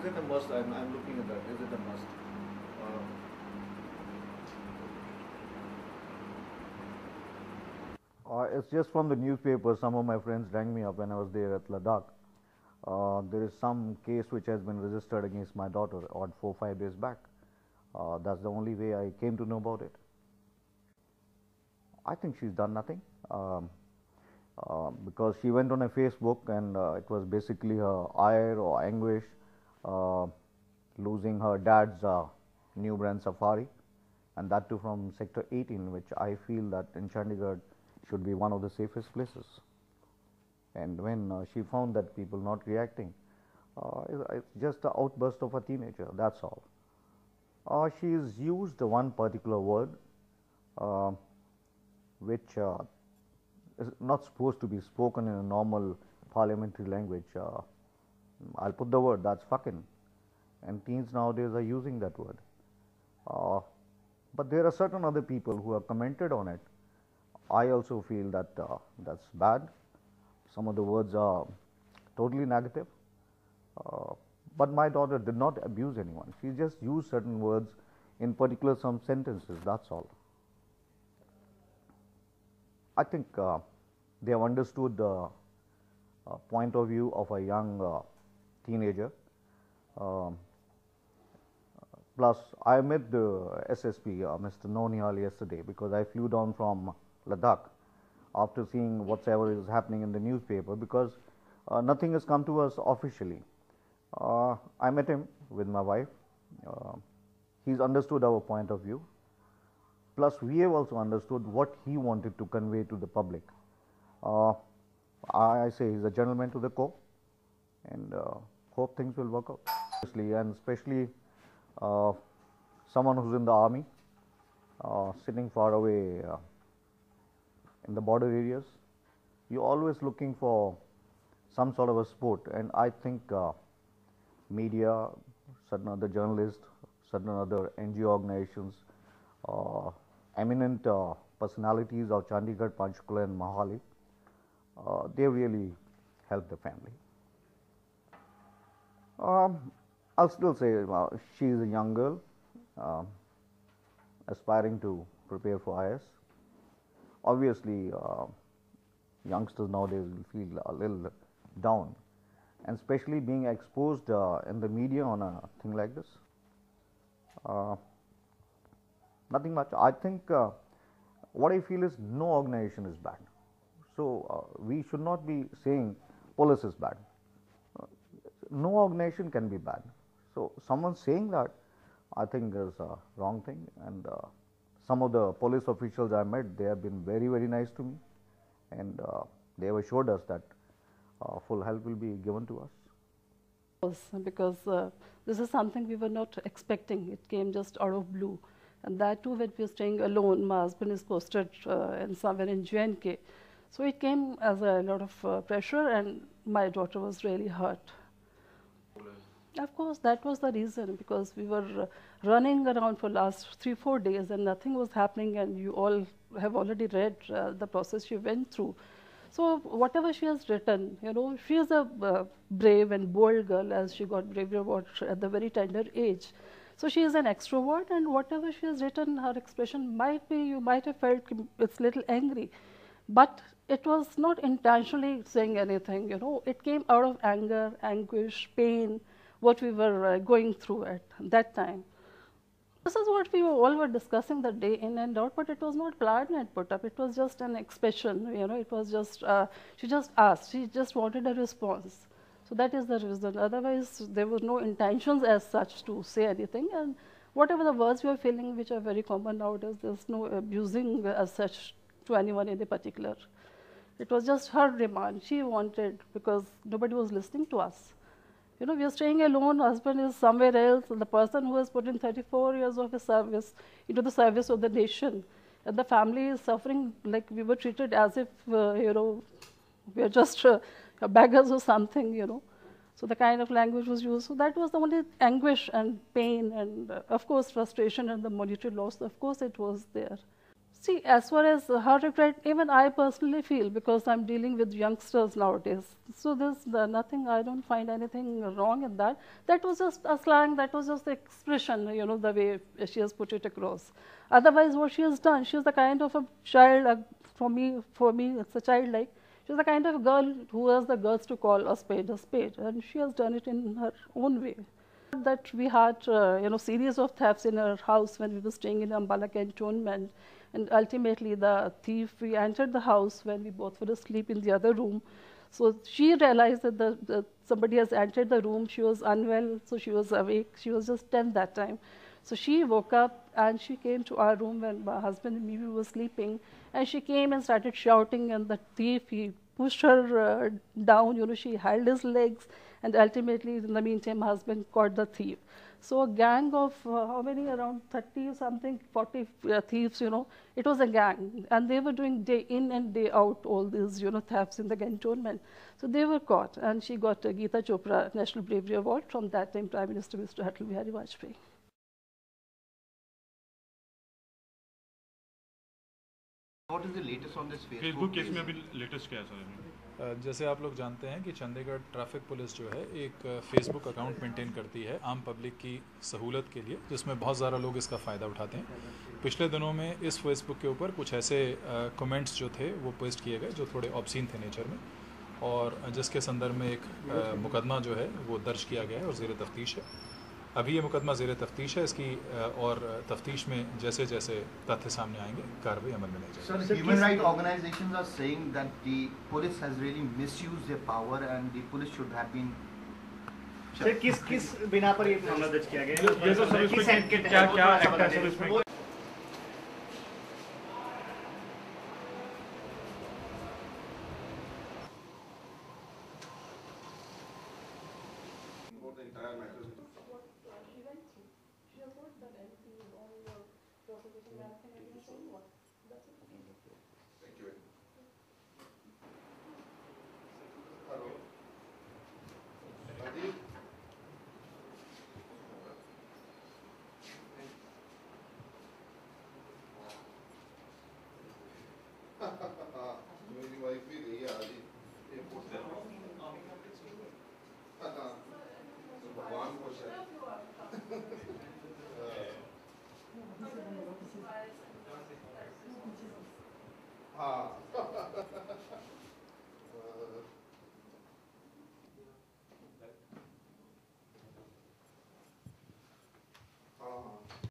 it a must? I'm looking at that. Is it a must? It's just from the newspaper. Some of my friends rang me up when I was there at Ladakh. There is some case which has been registered against my daughter on 4-5 days back. That's the only way I came to know about it. I think she's done nothing because she went on a Facebook and it was basically her ire or anguish losing her dad's new brand Safari, and that too from Sector 18, which I feel that in Chandigarh should be one of the safest places. And when she found that people not reacting, it's just the outburst of a teenager, that's all. She's used one particular word which is not supposed to be spoken in a normal parliamentary language. I'll put the word, that's fucking. And teens nowadays are using that word. But there are certain other people who have commented on it. I also feel that that's bad. Some of the words are totally negative. But my daughter did not abuse anyone. She just used certain words, in particular some sentences, that's all. I think they have understood the point of view of a young teenager. Plus, I met the SSP, Mr. Nonial, yesterday because I flew down from Ladakh after seeing whatever is happening in the newspaper, because nothing has come to us officially. I met him with my wife. He's understood our point of view. Plus, we have also understood what he wanted to convey to the public. I say he's a gentleman to the core, and hope things will work out. And especially someone who's in the army, sitting far away in the border areas, you're always looking for some sort of a support. And I think media, certain other journalists, certain other NGO organizations, eminent personalities of Chandigarh, Panchkula and Mohali, they really help the family. I'll still say she is a young girl aspiring to prepare for IS. Obviously, youngsters nowadays will feel a little down, and especially being exposed in the media on a thing like this. Nothing much. I think what I feel is no organization is bad. So we should not be saying police is bad. No organization can be bad. So someone saying that, I think is a wrong thing. And some of the police officials I met, they have been very, very nice to me, and they have assured us that full help will be given to us. Because this is something we were not expecting. It came just out of blue. And that too, when we were staying alone, my husband is posted somewhere in JNK. So it came as a lot of pressure, and my daughter was really hurt. Of course, that was the reason, because we were running around for last 3-4 days and nothing was happening, and you all have already read the process she went through. So whatever she has written, you know, she is a brave and bold girl, as she got bravery award at the very tender age. So she is an extrovert, and whatever she has written, her expression might be, you might have felt it's a little angry, but it was not intentionally saying anything, you know. It came out of anger, anguish, pain, what we were going through at that time. This is what we all were discussing the day in and out, but it was not planned and put up. It was just an expression, you know. It was just, she just asked, she just wanted a response. So that is the reason. Otherwise, there were no intentions as such to say anything. And whatever the words we are feeling, which are very common nowadays, there's no abusing as such to anyone in particular. It was just her demand. She wanted, because nobody was listening to us. You know, we are staying alone, husband is somewhere else, and the person who has put in 34 years of his service into the service of the nation, and the family is suffering like we were treated as if, you know, we are just beggars or something, you know. So the kind of language was used. So that was the only anguish and pain and, of course, frustration and the monetary loss. Of course, it was there. See, as far as her regret, even I personally feel, because I'm dealing with youngsters nowadays. So there's nothing, I don't find anything wrong in that. That was just a slang, that was just the expression, you know, the way she has put it across. Otherwise, what she has done, she's the kind of a child, for me, it's a childlike. She's the kind of girl who has the guts to call a spade, and she has done it in her own way. That we had, series of thefts in our house when we were staying in Ambala cantonment, and ultimately the thief, we entered the house when we both were asleep in the other room. So she realized that somebody has entered the room. She was unwell, so she was awake. She was just 10 that time. So she woke up and she came to our room when my husband and me were sleeping, and she came and started shouting, and the thief, he pushed her down, you know, she held his legs, and ultimately in the meantime my husband caught the thief. So a gang of how many, around 30 something, 40 thieves, you know, it was a gang, and they were doing day in and day out all these, you know, thefts in the cantonment. So they were caught, and she got a Geeta Chopra National Bravery Award from that time Prime Minister Mr. Atal Bihari Vajpayee. What is the latest on this Facebook case में अभी latest क्या है sir? जैसे आप लोग जानते हैं कि चंडीगढ़ ट्रैफिक पुलिस जो है एक फेसबुक अकाउंट मेंटेन करती है आम पब्लिक की सहूलत के लिए, जिसमें बहुत ज़्यादा लोग इसका फ़ायदा उठाते हैं। पिछले दिनों में इस फेसबुक के ऊपर कुछ ऐसे कमेंट्स जो थे वो पोस्ट किए गए जो थोड़े ऑब्सीन थे नेचर में, और जिसके संदर्भ में एक मुकदमा जो है वो दर्ज किया गया है और ज़ेर तफ्तीश है। अभी ये मुकदमा ज़ेर तफ्तीश है, इसकी और तफ्तीश में जैसे जैसे तथ्य सामने आएंगे कार्रवाई अमल में लाई जाएगी। Sir, human rights organizations are saying that the police has really misused their power and the police should have been. Sir किस बिना पर ये मामला दर्ज किया गया है? ये तो सर इसमें क्या एक्ट है सर इसमें? She has not done anything wrong, prosecution, anything against anyone.